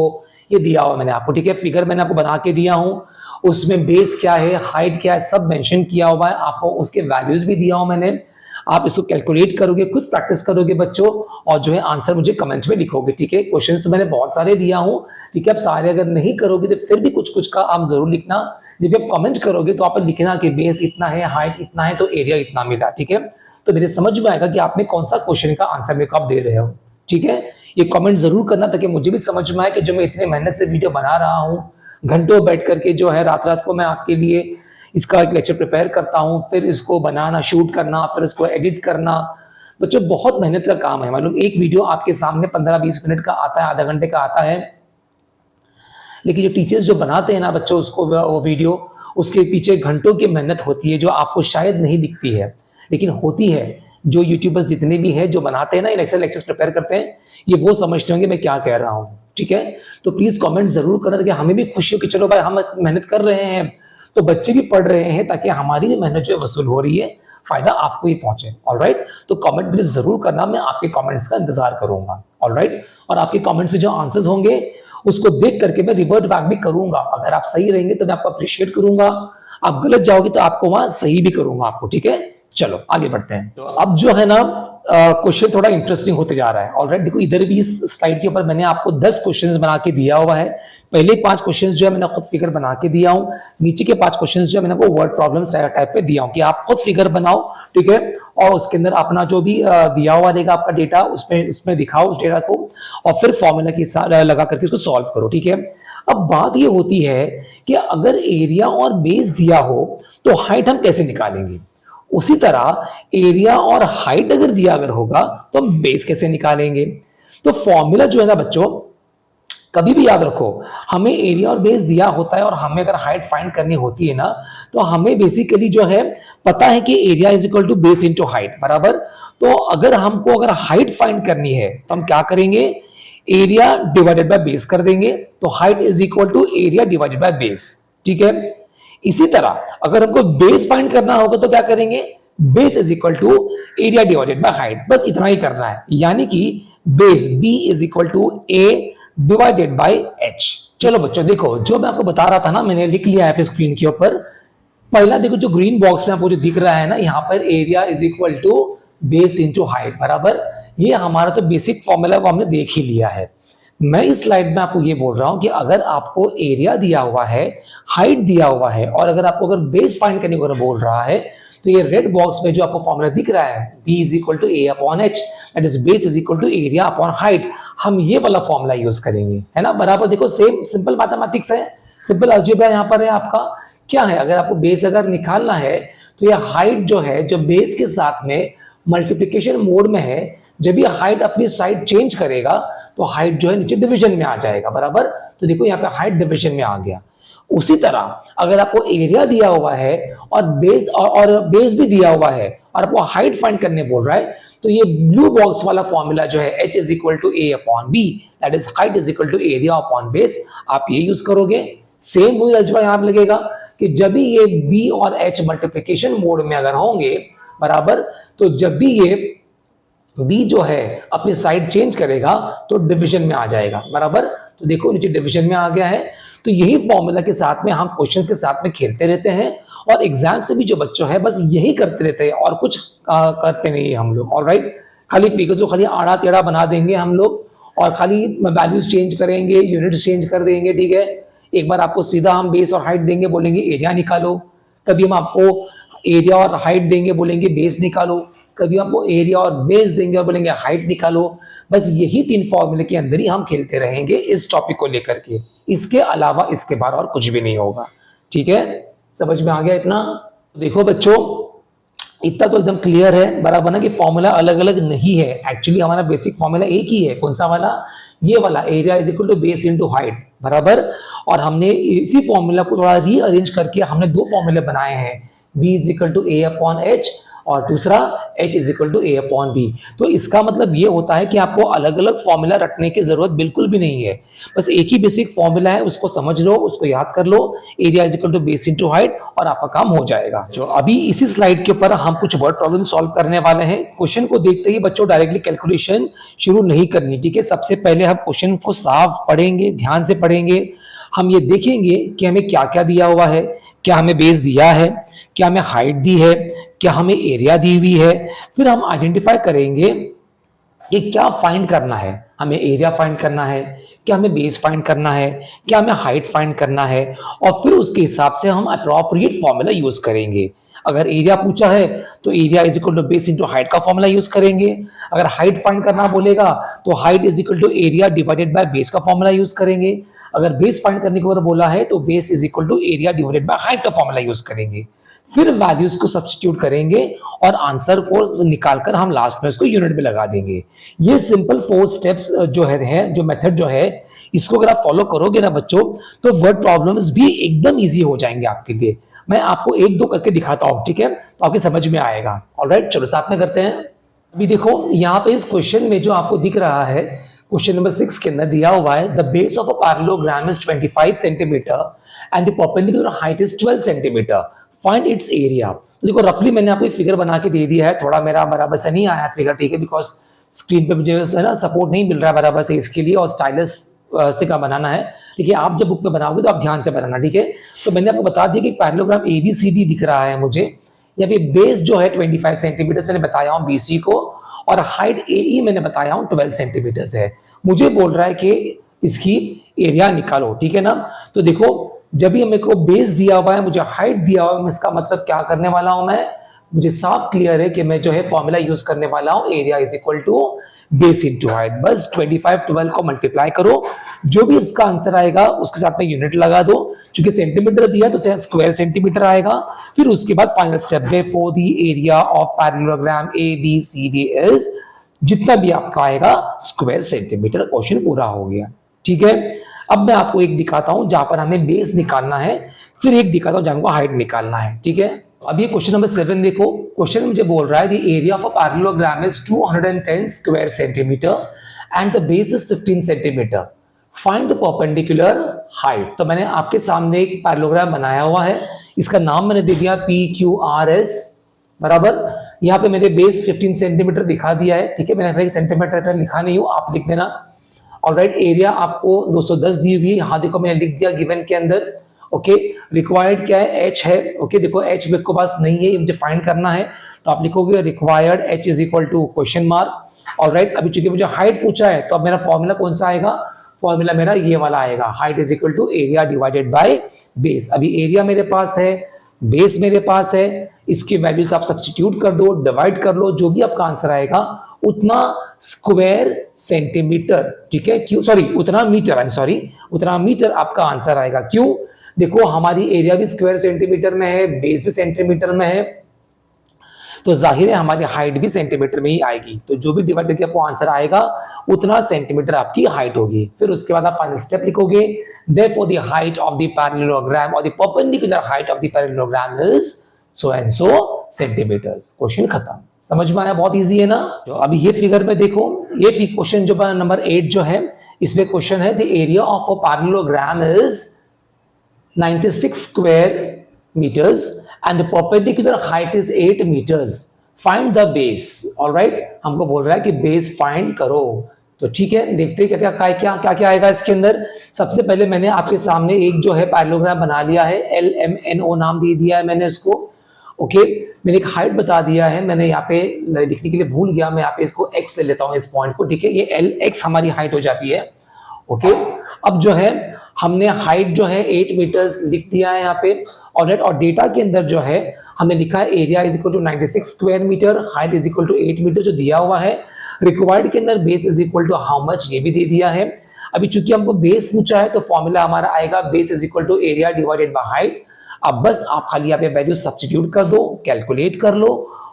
ये दिया हुआ मैंने आपको, ठीक है। फिगर मैंने आपको बना के दिया हूं, उसमें बेस क्या है, हाइट क्या है, सब मेंशन किया हुआ है। आपको उसके वैल्यूज भी दिया हुआ मैंने। आप इसको कैलकुलेट करोगे, खुद प्रैक्टिस करोगे बच्चों, और जो है आंसर मुझे कमेंट में लिखोगे, ठीक है। क्वेश्चंस तो मैंने बहुत सारे दिया हूं, ठीक है। आप सारे अगर नहीं करोगे तो फिर भी कुछ कुछ का आप जरूर लिखना। जब आप कमेंट करोगे तो आप लिखना कि बेस इतना है, हाइट इतना है, तो एरिया इतना मिला, ठीक है। तो मेरे समझ में आएगा कि आपने कौन सा क्वेश्चन का आंसर मेरे को आप दे रहे हो, ठीक है। ये कमेंट जरूर करना ताकि मुझे भी समझ में आए कि जो मैं इतने मेहनत से वीडियो बना रहा हूँ, घंटों बैठ करके जो है रात को मैं आपके लिए इसका एक लेक्चर प्रिपेयर करता हूँ, फिर इसको बनाना, शूट करना, फिर इसको एडिट करना, बच्चों बहुत मेहनत का काम है। मालूम, एक वीडियो आपके सामने 15-20 मिनट का आता है, आधा घंटे का आता है, लेकिन जो टीचर्स जो बनाते हैं ना बच्चों उसको, वो वीडियो, उसके पीछे घंटों की मेहनत होती है जो आपको शायद नहीं दिखती है, लेकिन होती है। जो यूट्यूबर्स जितने भी हैं जो बनाते हैं ना, ऐसे लेक्चर्स प्रिपेयर करते हैं, ये वो समझते होंगे मैं क्या कह रहा हूँ, ठीक है। तो प्लीज कमेंट जरूर करना ताकि हमें भी खुशी हो कि चलो भाई हम मेहनत कर रहे हैं तो बच्चे भी पढ़ रहे हैं, ताकि हमारी भी मेहनत जो है वसूल हो रही है, फायदा आपको ही पहुंचे। ऑलराइट, तो कमेंट प्लीज जरूर करना, मैं आपके कमेंट्स का इंतजार करूंगा। ऑलराइट, और आपके कमेंट्स में जो आंसर्स होंगे उसको देख करके मैं रिवर्ट बैक भी करूंगा। अगर आप सही रहेंगे तो मैं आपको अप्रिशिएट करूंगा, आप गलत जाओगे तो आपको वहां सही भी करूंगा आपको, ठीक है। चलो आगे बढ़ते हैं। तो अब जो है ना क्वेश्चन थोड़ा इंटरेस्टिंग होते जा रहा है। ऑलराइट, देखो इधर भी इस स्लाइड के ऊपर मैंने आपको 10 क्वेश्चंस बना के दिया हुआ है। पहले 5 क्वेश्चंस जो है मैंने खुद फिगर बना के दिया हूं, नीचे के 5 क्वेश्चंस जो है मैंने आपको वर्ड प्रॉब्लम्स टाइप पे दिया हूं कि आप खुद फिगर बनाओ, ठीक है, और उसके अंदर अपना जो भी दिया हुआ रहेगा आपका डेटा, उसमें दिखाओ उस डेटा को, और फिर फॉर्मूला के साथ लगा करके इसको सॉल्व करो, ठीक है। अब बात ये होती है कि अगर एरिया और बेस दिया हो तो हाइट हम कैसे निकालेंगे। उसी तरह एरिया और हाइट अगर दिया अगर होगा तो हम बेस कैसे निकालेंगे। तो फॉर्मूला जो है ना बच्चों, कभी भी याद रखो, हमें एरिया और बेस दिया होता है और हमें अगर हाइट फाइंड करनी होती है ना, तो हमें बेसिकली जो है पता है कि area is equal to base into height, बराबर। तो अगर हमको अगर हाइट फाइंड करनी है तो हम क्या करेंगे, एरिया डिवाइडेड बाय बेस कर देंगे, तो height is equal to area divided by base, ठीक है। इसी तरह अगर हमको बेस फाइंड करना होगा तो क्या करेंगे, base is equal to area divided by height, बस इतना ही करना है। यानी कि base B is equal to A divided by H. चलो बच्चों देखो, जो मैं आपको बता रहा था ना, मैंने लिख लिया है स्क्रीन के ऊपर। पहला देखो, जो ग्रीन बॉक्स में आपको जो दिख रहा है ना, यहाँ पर area is equal to base into height, बराबर। ये हमारा तो बेसिक फॉर्मूला वो हमने देख ही लिया है। मैं इस स्लाइड में आपको ये बोल रहा हूं कि अगर आपको एरिया दिया हुआ है, हाइट दिया हुआ है, और अगर आपको अगर बेस फाइंड करने को बोल रहा है, तो ये रेड बॉक्स में जो आपको फॉर्मूला दिख रहा है, b is equal to A upon H, that is base is equal to area upon height, हम ये वाला फॉर्मूला यूज करेंगे, है ना, बराबर। देखो सेम सिंपल मैथमेटिक्स है, सिंपल अलजेब्रा यहाँ पर है आपका। क्या है, अगर आपको बेस अगर निकालना है तो ये हाइट जो है, जो बेस के साथ में मल्टीप्लिकेशन मोड में है, जब ये हाइट अपनी साइड चेंज करेगा तो हाइट जो है नीचे डिवीजन में आ जाएगा, बराबर। तो देखो यहाँ पे हाइट डिवीजन में आ गया। उसी तरह अगर आपको एरिया दिया हुआ है और बेस भी दिया हुआ है और आपको हाइट फाइंड करने बोल रहा है, तो ये ब्लू बॉक्स वाला फॉर्मूला जो है h is equal to A upon B, that is height is equal to area upon base, आप ये यूज करोगे। सेम वही अलजेब्रा यहाँ पे लगेगा कि जब भी ये b और h मल्टीप्लिकेशन मोड में अगर होंगे, बराबर, तो जब भी ये b जो है अपनी साइड चेंज करेगा तो डिवीजन में आ जाएगा, बराबर। तो देखो नीचे डिवीजन में आ गया है। तो यही फॉर्मूला के साथ में हम क्वेश्चंस के साथ में खेलते रहते हैं, और एग्जाम से भी जो बच्चों है बस यही करते रहते हैं और कुछ करते नहीं है हम लोग। ऑलराइट, खाली फिगर्स को खाली आड़ा टेढ़ा बना देंगे हम लोग, और खाली वैल्यूज चेंज करेंगे, यूनिट्स चेंज कर देंगे, ठीक है। एक बार आपको सीधा हम बेस और हाइट देंगे, बोलेंगे एरिया निकालो, कभी हम आपको एरिया और हाइट देंगे, बोलेंगे बेस निकालो, कभी आपको एरिया और बेस देंगे और बोलेंगे हाइट निकालो। बस यही 3 फॉर्मूले के अंदर ही हम खेलते रहेंगे इस टॉपिक को लेकर के, इसके अलावा इसके बाद और कुछ भी नहीं होगा, ठीक है। समझ में आ गया इतना? देखो बच्चों, इतना तो एकदम क्लियर है बराबर ना कि फॉर्मूला अलग अलग नहीं है, एक्चुअली हमारा बेसिक फॉर्मूला एक ही है। कौन सा वाला? ये वाला, area is equal to base into height, बराबर। और हमने इसी फॉर्मूला को थोड़ा रीअरेंज करके हमने दो फॉर्मूले बनाए हैं, b is equal to a upon H और दूसरा h is equal to a upon B. तो इसका मतलब ये होता है कि आपको अलग अलग फॉर्मूला रखने की जरूरत बिल्कुल भी नहीं है, बस एक ही बेसिक फॉर्मूला है, उसको समझ लो, उसको याद कर लो, area is equal to base into height, और आपका काम हो जाएगा। जो अभी इसी स्लाइड के ऊपर हम कुछ वर्ड प्रॉब्लम सॉल्व करने वाले हैं। क्वेश्चन को देखते ही बच्चों डायरेक्टली कैलकुलेशन शुरू नहीं करनी, ठीक है। सबसे पहले हम क्वेश्चन को साफ पढ़ेंगे, ध्यान से पढ़ेंगे। हम ये देखेंगे कि हमें क्या क्या दिया हुआ है, क्या हमें बेस दिया है, क्या हमें हाइट दी है, क्या हमें एरिया दी हुई है। फिर हम आइडेंटिफाई करेंगे कि क्या फाइंड करना है, हमें एरिया फाइंड करना है, क्या हमें बेस फाइंड करना है, क्या हमें हाइट फाइंड करना है, और फिर उसके हिसाब से हम अप्रोप्रिएट फॉर्मूला यूज करेंगे। अगर एरिया पूछा है तो area is equal to base into height का फॉर्मूला यूज करेंगे। अगर हाइट फाइंड करना बोलेगा तो height is equal to area divided by base का फॉर्मूला यूज करेंगे। अगर बेस फाइंड करने को अगर बोला है तो base is equal to area divided by height का फॉर्मूला यूज करेंगे। फिर वैल्यूज को सब्स्टिट्यूट करेंगे और आंसर को निकालकर हम लास्ट में उसको यूनिट में लगा देंगे। ये सिंपल 4 स्टेप्स जो है जो मेथड जो है, इसको अगर आप फॉलो करोगे ना बच्चों, तो वर्ड प्रॉब्लम्स भी एकदम इजी हो जाएंगे आपके लिए। मैं आपको एक दो करके दिखाता हूं, ठीक है, तो आपके समझ में आएगा। ऑलराइट, चलो साथ में करते हैं। अभी देखो यहाँ पे इस क्वेश्चन में जो आपको दिख रहा है, क्वेश्चन नंबर 6 के अंदर दिया हुआ है the base of a parallelogram is 25 centimetre and the perpendicular height is 12 centimetre, find its area. तो देखो रफली मैंने आपको एक फिगर बना के दे दिया है, थोड़ा मेरा बराबर से नहीं आया फिगर, ठीक है, बिकॉज स्क्रीन पे मुझे है ना सपोर्ट नहीं मिल रहा है बराबर से इसके लिए, और स्टाइलस से का बनाना है, ठीक है। आप जब बुक पे बनाओगे तो आप ध्यान से बनाना, ठीक है। तो मैंने आपको बता दिया कि पैरेललोग्राम ABCD दिख रहा है मुझे, यहाँ पे बेस जो है 25 सेंटीमीटर मैंने बताया हूँ BC को, और हाइट AE मैंने बताया हूँ 12 सेंटीमीटर है। मुझे बोल रहा है कि इसकी एरिया निकालो, ठीक है ना। तो देखो जब भी मेरे को बेस दिया हुआ है, मुझे हाइट दिया हुआ है, इसका मतलब क्या करने वाला हूं मैं, मुझे साफ क्लियर है कि मैं जो है फॉर्मूला यूज करने वाला हूं, area is equal to base into height. बस 25 12 को मल्टीप्लाई करो, जो भी उसका आंसर आएगा उसके साथ में यूनिट लगा दो, क्योंकि सेंटीमीटर दिया तो स्क्वायर सेंटीमीटर आएगा। फिर उसके बाद final step for the area of parallelogram ABCD is, जितना भी आपका आएगा स्क्वायर सेंटीमीटर। क्वेश्चन पूरा हो गया, ठीक है। अब मैं आपको एक दिखाता हूं जहां पर हमें बेस निकालना है, फिर एक दिखाता हूं जहां हमको हाइट निकालना है, ठीक है। अब ये क्वेश्चन नंबर 7 देखो, क्वेश्चन मुझे बोल रहा है the area of a parallelogram is 210 square centimetre and the base is 15 centimetre, find the perpendicular height. तो मैंने आपके सामने एक पैरेललोग्राम बनाया हुआ है, इसका नाम मैंने दे दिया PQRS, बराबर। यहाँ पे मेरे बेस 15 सेंटीमीटर दिखा दिया है, ठीक है, मैंने सेंटीमीटर लिखा नहीं हूं, आप लिख देना। ऑलराइट, एरिया आपको 210 दी हुई है, यहाँ देखो मैंने लिख दिया गिवन के अंदर, ओके। रिक्वायर्ड क्या है, H है, ओके। देखो H मेरे को पास नहीं है, मुझे फाइंड करना है, तो आप लिखोगे required H is equal to question mark. Alright, अभी चूंकि मुझे हाइट पूछा है तो अब मेरा फॉर्मूला कौन सा आएगा, फॉर्मूला मेरा ये वाला आएगा, height is equal to area divided by base. अभी एरिया मेरे पास है, बेस मेरे पास है, इसकी वैल्यूज आप सब्स्टिट्यूट कर दो, डिवाइड कर लो, जो भी आपका आंसर आएगा उतना स्क्वायर सेंटीमीटर, ठीक है, क्यों सॉरी उतना मीटर, आई एम सॉरी, उतना मीटर आपका आंसर आएगा। क्यों, देखो हमारी एरिया भी स्क्वायर सेंटीमीटर में है, बेस भी सेंटीमीटर में है, तो जाहिर है हमारी हाइट भी सेंटीमीटर में ही आएगी, तो जो भी डिवाइड करके आपको आंसर आएगा उतना सेंटीमीटर आपकी हाइट होगी। फिर उसके बाद आप फाइनल स्टेप लिखोगे, therefore the height of the parallelogram or the perpendicular height of the parallelogram is so and so centimeters। Question खत्म, समझ में आया, बहुत इजी है ना। तो अभी ये फिगर में देखो, ये क्वेश्चन जो नंबर 8 जो है, इसमें क्वेश्चन है the area of a parallelogram is 96 square metres and the perpendicular height is 8 meters, find the base। Alright, हमको बोल रहा है कि बेस फाइंड करो, तो ठीक है, देखते हैं क्या क्या आएगा इसके अंदर। सबसे पहले मैंने आपके सामने एक जो है पैरेललोग्राम बना लिया है, LMNO नाम दे दिया है मैंने इसको, ओके। मैंने एक हाइट बता दिया है, मैंने यहाँ पे लिखने के लिए भूल गया, मैं यहाँ पे इसको x ले लेता हूँ इस पॉइंट को, ठीक है, ये LX हमारी हाइट हो जाती है, ओके। अब जो है हमने हाइट जो है 8 मीटर्स लिख दिया है यहाँ पे, और डेटा के अंदर जो है हमने लिखा है area is equal to 96 square metre, height is equal to 8 metre जो दिया हुआ है। रिक्वायर्ड के अंदर base is equal to how much, ये भी दे दिया है। अभी चूंकि हमको बेस पूछा है तो फॉर्मूला हमारा आएगा base is equal to area divided by height. अब बस आप खाली यहाँ पे वैल्यू सब्स्टिट्यूट कर दो, कैलकुलेट कर लो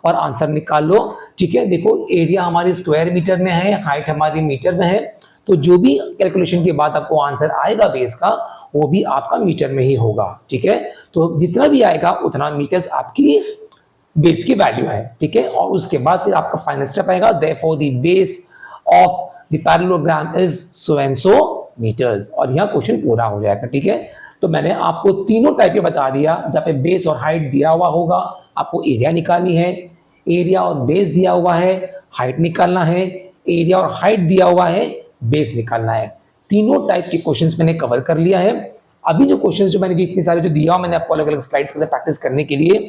और आंसर निकाल लो। ठीक है, देखो एरिया हमारी स्क्वायर मीटर में है, हाइट हमारी मीटर में है, तो जो भी कैलकुलेशन के बाद आपको आंसर आएगा बेस का वो भी आपका मीटर में ही होगा। ठीक है, तो जितना भी आएगा उतना मीटर्स आपकी बेस की वैल्यू है। ठीक है, और उसके बाद फिर आपका फाइनल स्टेप आएगा, therefore the base of the parallelogram is so and so metres, और यहाँ क्वेश्चन पूरा हो जाएगा। ठीक है, तो मैंने आपको तीनों टाइप के बता दिया। जहाँ पे बेस और हाइट दिया हुआ होगा आपको एरिया निकालनी है, एरिया और बेस दिया हुआ है हाइट निकालना है, एरिया और हाइट दिया हुआ है बेस निकालना है। तीनों टाइप के क्वेश्चंस मैंने कवर कर लिया है। अभी जो क्वेश्चंस जो मैंने इतनी सारे जो दिया मैंने आपको अलग अलग स्लाइड्स के साथ प्रैक्टिस करने के लिए,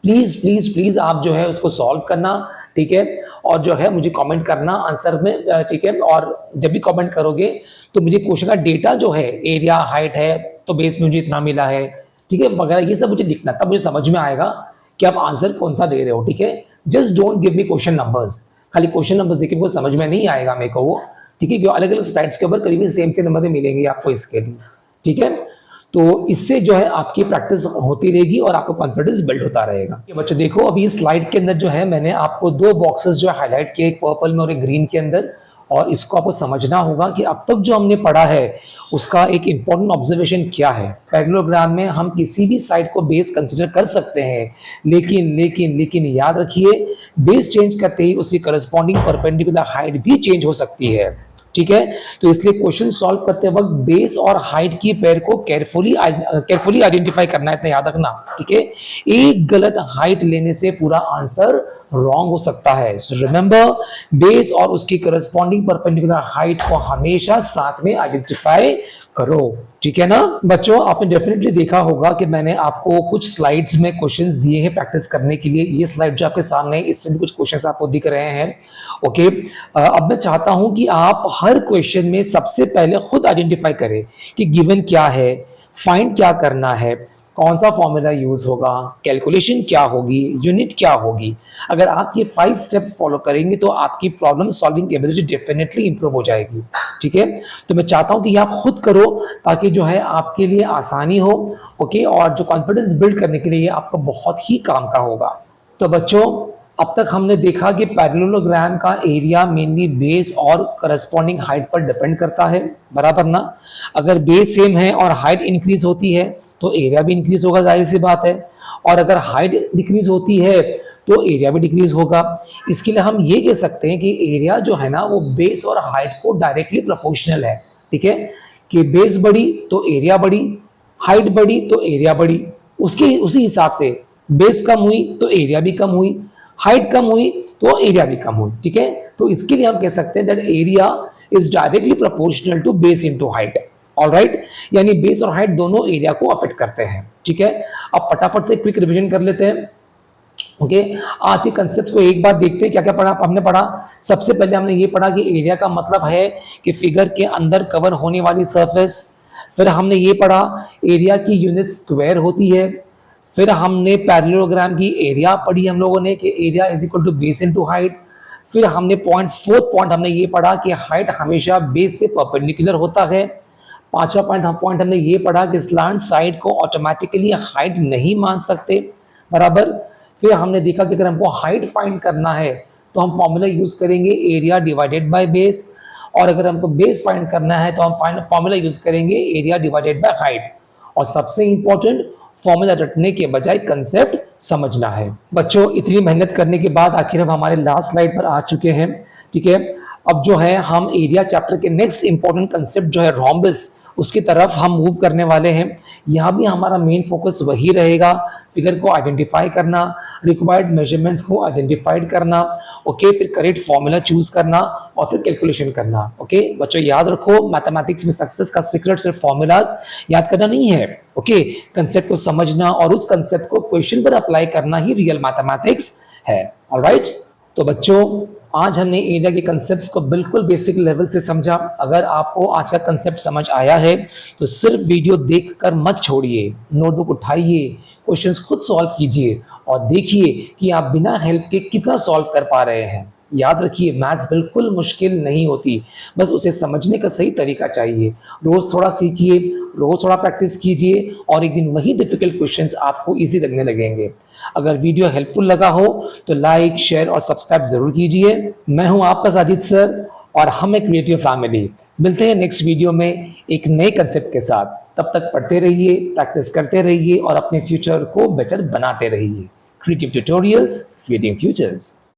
प्लीज प्लीज प्लीज आप जो है उसको सॉल्व करना। ठीक है, और जो है मुझे कमेंट करना आंसर में। ठीक है, और जब भी कमेंट करोगे तो मुझे क्वेश्चन का डेटा जो है एरिया हाइट है तो बेस में मुझे इतना मिला है, ठीक है, वगैरह ये सब मुझे लिखना, तब मुझे समझ में आएगा कि आप आंसर कौन सा दे रहे हो। ठीक है, just don't give me question numbers, खाली क्वेश्चन नंबर्स देखे मुझे समझ में नहीं आएगा मेरे को वो। ठीक है, क्योंकि अलग अलग स्लाइड्स के ऊपर करीबी सेम नंबर मिलेंगे आपको इसके लिए। ठीक है, तो इससे जो है आपकी प्रैक्टिस होती रहेगी और आपको कॉन्फिडेंस बिल्ड होता रहेगा। ये बच्चों देखो अभी स्लाइड के अंदर जो है मैंने आपको दो बॉक्सेस जो है हाईलाइट किए, एक पर्पल में और एक ग्रीन के अंदर, और इसको आपको समझना होगा कि अब तक जो हमने पढ़ा है उसका एक इंपॉर्टेंट ऑब्जर्वेशन क्या है। पैरेललोग्राम में हम किसी भी साइड को बेस कंसिडर कर सकते हैं, लेकिन लेकिन लेकिन याद रखिए बेस चेंज करते ही उसकी करस्पॉन्डिंग परपेंडिकुलर हाइट भी चेंज हो सकती है। ठीक है, तो इसलिए क्वेश्चन सॉल्व करते वक्त बेस और हाइट की पेयर को केयरफुली आइडेंटिफाई करना है, इतना याद रखना। ठीक है, एक गलत हाइट लेने से पूरा आंसर रॉन्ग हो सकता है। सो रिमेंबर, बेस और उसकी करस्पॉन्डिंग परपेंडिकुलर हाइट को हमेशा साथ में आइडेंटिफाई करो। ठीक है ना बच्चों, आपने डेफिनेटली देखा होगा कि मैंने आपको कुछ स्लाइड्स में क्वेश्चंस दिए हैं प्रैक्टिस करने के लिए। ये स्लाइड जो आपके सामने है इसमें कुछ क्वेश्चंस आपको दिख रहे हैं। ओके, अब मैं चाहता हूं कि आप हर क्वेश्चन में सबसे पहले खुद आइडेंटिफाई करें कि गिवन क्या है, फाइंड क्या करना है, कौन सा फॉर्मूला यूज होगा, कैलकुलेशन क्या होगी, यूनिट क्या होगी। अगर आप ये 5 स्टेप्स फॉलो करेंगे तो आपकी problem solving ability definitely improve हो जाएगी। ठीक है, तो मैं चाहता हूं कि आप खुद करो ताकि जो है आपके लिए आसानी हो। ओके, और जो कॉन्फिडेंस बिल्ड करने के लिए आपको बहुत ही काम का होगा। तो बच्चों अब तक हमने देखा कि पैरेललोग्राम का एरिया मेनली बेस और करस्पॉन्डिंग हाइट पर डिपेंड करता है, बराबर ना। अगर बेस सेम है और हाइट इंक्रीज होती है तो एरिया भी इंक्रीज होगा, जाहिर सी बात है, और अगर हाइट डिक्रीज होती है तो एरिया भी डिक्रीज होगा। इसके लिए हम ये कह सकते हैं कि एरिया जो है ना वो बेस और हाइट को डायरेक्टली प्रोपोर्शनल है। ठीक है, कि बेस बढ़ी तो एरिया बढ़ी, हाइट बढ़ी तो एरिया बढ़ी, उसी हिसाब से बेस कम हुई तो एरिया भी कम हुई, हाइट कम हुई तो एरिया भी कम हुई। ठीक है, तो इसके लिए हम कह सकते हैं that area is directly proportional to base into height. Alright, यानी बेस और हाइट दोनों एरिया को अफेक्ट करते हैं। ठीक है, अब फटाफट से क्विक रिवीजन कर लेते हैं। ओके, आज के कंसेप्ट को एक बार देखते हैं क्या क्या पढ़ा हमने पढ़ा। सबसे पहले हमने ये पढ़ा कि एरिया का मतलब है कि फिगर के अंदर कवर होने वाली सरफेस। फिर हमने ये पढ़ा एरिया की यूनिट स्क्वायर होती है। फिर हमने पैरेललोग्राम की एरिया पढ़ी हम लोगों ने कि area is equal to base into height. फिर हमने फोर्थ पॉइंट हमने ये पढ़ा कि हाइट हमेशा बेस से परपेंडिकुलर होता है। पांचवा पॉइंट हमने ये पढ़ा कि स्लांट साइड को ऑटोमेटिकली हाइट नहीं मान सकते, बराबर। फिर हमने देखा कि अगर हमको हाइट फाइंड करना है तो हम फॉर्मूला यूज करेंगे एरिया डिवाइडेड बाय बेस, और अगर हमको बेस फाइंड करना है तो हम फॉर्मूला यूज करेंगे एरिया डिवाइडेड बाय हाइट। और सबसे इंपॉर्टेंट, फॉर्मूला रटने के बजाय कंसेप्ट समझना है। बच्चों इतनी मेहनत करने के बाद आखिर हम हमारे लास्ट स्लाइड पर आ चुके हैं। ठीक है, अब जो है हम एरिया चैप्टर के नेक्स्ट इंपॉर्टेंट कंसेप्ट जो है रोम्बस, उसकी तरफ हम मूव करने वाले हैं। यहाँ भी हमारा मेन फोकस वही रहेगा, फिगर को आइडेंटिफाई करना, रिक्वायर्ड मेजरमेंट्स को आइडेंटिफाइड करना, ओके, फिर करेक्ट फॉर्मूला चूज करना और फिर कैलकुलेशन करना। ओके बच्चों, याद रखो मैथमेटिक्स में सक्सेस का सीक्रेट सिर्फ फॉर्मूलाज याद करना नहीं है। ओके, कंसेप्ट को समझना और उस कंसेप्ट को क्वेश्चन पर अप्लाई करना ही रियल मैथमेटिक्स है। ऑलराइट, तो बच्चों आज हमने एरिया के कंसेप्ट्स को बिल्कुल बेसिक लेवल से समझा। अगर आपको आज का कंसेप्ट समझ आया है तो सिर्फ वीडियो देखकर मत छोड़िए, नोटबुक उठाइए, क्वेश्चंस खुद सॉल्व कीजिए और देखिए कि आप बिना हेल्प के कितना सॉल्व कर पा रहे हैं। याद रखिए, मैथ्स बिल्कुल मुश्किल नहीं होती, बस उसे समझने का सही तरीका चाहिए। रोज़ थोड़ा सीखिए, रोज़ थोड़ा प्रैक्टिस कीजिए और एक दिन वही डिफ़िकल्ट क्वेश्चंस आपको ईज़ी लगने लगेंगे। अगर वीडियो हेल्पफुल लगा हो तो लाइक, शेयर और सब्सक्राइब ज़रूर कीजिए। मैं हूँ आपका साजिद सर और हम एक क्रिएटिव फैमिली। मिलते हैं नेक्स्ट वीडियो में एक नए कंसेप्ट के साथ। तब तक पढ़ते रहिए, प्रैक्टिस करते रहिए और अपने फ्यूचर को बेटर बनाते रहिए। Creative tutorials, creating futures.